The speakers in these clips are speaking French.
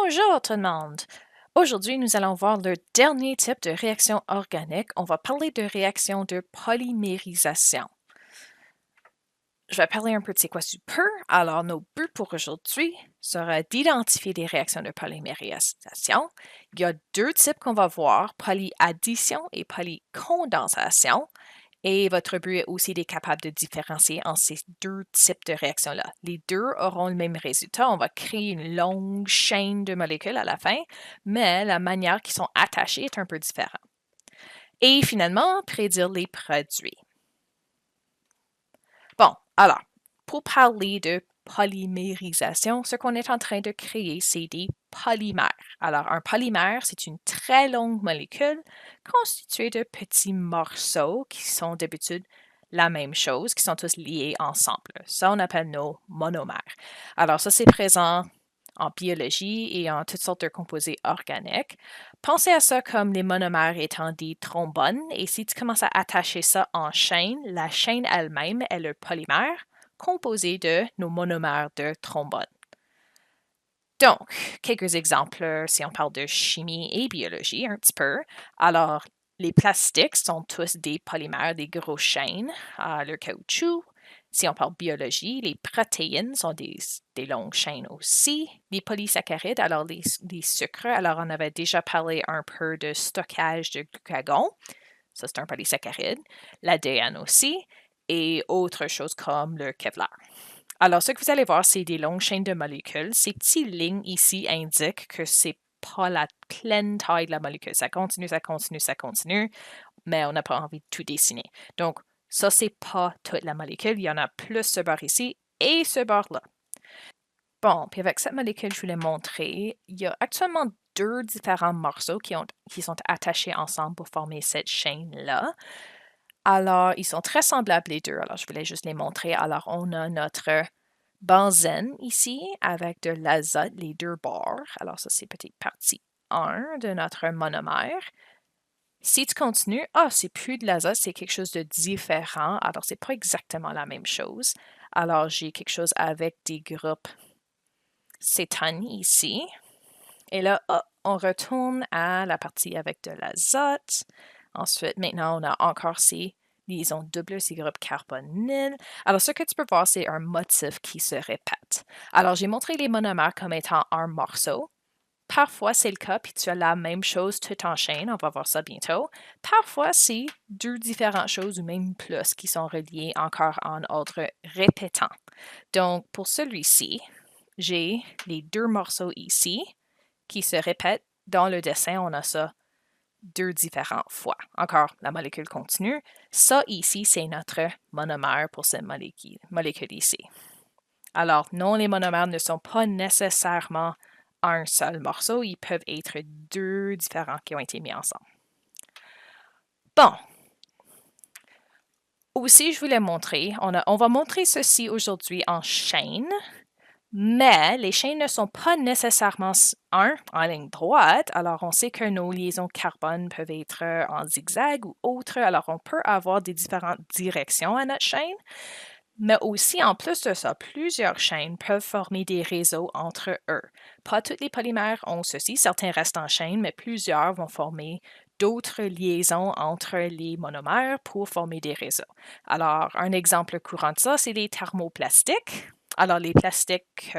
Bonjour tout le monde! Aujourd'hui, nous allons voir le dernier type de réaction organique. On va parler de réaction de polymérisation. Je vais parler un peu de c'est quoi super. Alors, nos buts pour aujourd'hui sera d'identifier des réactions de polymérisation. Il y a deux types qu'on va voir, polyaddition et polycondensation. Et votre but est aussi d'être capable de différencier entre ces deux types de réactions-là. Les deux auront le même résultat. On va créer une longue chaîne de molécules à la fin, mais la manière qu'ils sont attachés est un peu différente. Et finalement, prédire les produits. Bon, alors, pour parler de polymérisation, ce qu'on est en train de créer, c'est des polymères. Alors, un polymère, c'est une très longue molécule constituée de petits morceaux qui sont d'habitude la même chose, qui sont tous liés ensemble. Ça, on appelle nos monomères. Alors, ça, c'est présent en biologie et en toutes sortes de composés organiques. Pensez à ça comme les monomères étant des trombones, et si tu commences à attacher ça en chaîne, la chaîne elle-même est le polymère composé de nos monomères de trombone. Donc, quelques exemples, si on parle de chimie et biologie un petit peu. Alors, les plastiques sont tous des polymères, des grosses chaînes. Le caoutchouc, si on parle biologie, les protéines sont des longues chaînes aussi. Les polysaccharides, alors les sucres, alors on avait déjà parlé un peu de stockage de glucagon. Ça, c'est un polysaccharide. L'ADN aussi. Et autres choses comme le Kevlar. Alors, ce que vous allez voir, c'est des longues chaînes de molécules. Ces petites lignes ici indiquent que c'est pas la pleine taille de la molécule. Ça continue, ça continue, ça continue, mais on n'a pas envie de tout dessiner. Donc, ça, c'est pas toute la molécule. Il y en a plus ce bord ici et ce bord-là. Bon, puis avec cette molécule, je voulais montrer, il y a actuellement deux différents morceaux qui sont attachés ensemble pour former cette chaîne-là. Alors, ils sont très semblables les deux. Alors, je voulais juste les montrer. Alors, on a notre benzène ici avec de l'azote, les deux bords. Alors, ça, c'est peut-être partie 1 de notre monomère. Si tu continues, c'est plus de l'azote, c'est quelque chose de différent. Alors, c'est pas exactement la même chose. Alors, j'ai quelque chose avec des groupes cétone ici. Et là, on retourne à la partie avec de l'azote. Ensuite, maintenant, on a encore ces liaisons doubles, ces groupes carbonyles. Alors, ce que tu peux voir, c'est un motif qui se répète. Alors, j'ai montré les monomères comme étant un morceau. Parfois, c'est le cas, puis tu as la même chose tout en chaîne. On va voir ça bientôt. Parfois, c'est deux différentes choses ou même plus qui sont reliées encore en ordre répétant. Donc, pour celui-ci, j'ai les deux morceaux ici qui se répètent. Dans le dessin, on a ça deux différentes fois. Encore, la molécule continue. Ça ici, c'est notre monomère pour cette molécule ici. Alors, non, les monomères ne sont pas nécessairement un seul morceau. Ils peuvent être deux différents qui ont été mis ensemble. Bon. Aussi, je voulais montrer, on va montrer ceci aujourd'hui en chaîne. Mais les chaînes ne sont pas nécessairement en ligne droite, alors on sait que nos liaisons carbone peuvent être en zigzag ou autre, alors on peut avoir des différentes directions à notre chaîne, mais aussi en plus de ça, plusieurs chaînes peuvent former des réseaux entre eux. Pas tous les polymères ont ceci, certains restent en chaîne, mais plusieurs vont former d'autres liaisons entre les monomères pour former des réseaux. Alors, un exemple courant de ça, c'est les thermoplastiques. Alors, les plastiques,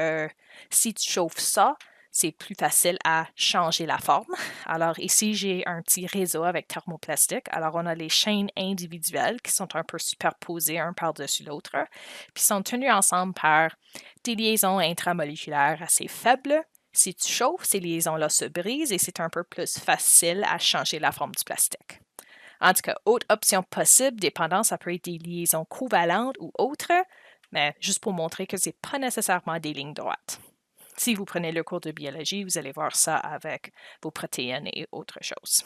si tu chauffes ça, c'est plus facile à changer la forme. Alors, ici, j'ai un petit réseau avec thermoplastique. Alors, on a les chaînes individuelles qui sont un peu superposées un par-dessus l'autre, puis sont tenues ensemble par des liaisons intramoléculaires assez faibles. Si tu chauffes, ces liaisons-là se brisent et c'est un peu plus facile à changer la forme du plastique. En tout cas, autre option possible, dépendant, ça peut être des liaisons covalentes ou autres, mais juste pour montrer que ce n'est pas nécessairement des lignes droites. Si vous prenez le cours de biologie, vous allez voir ça avec vos protéines et autres choses.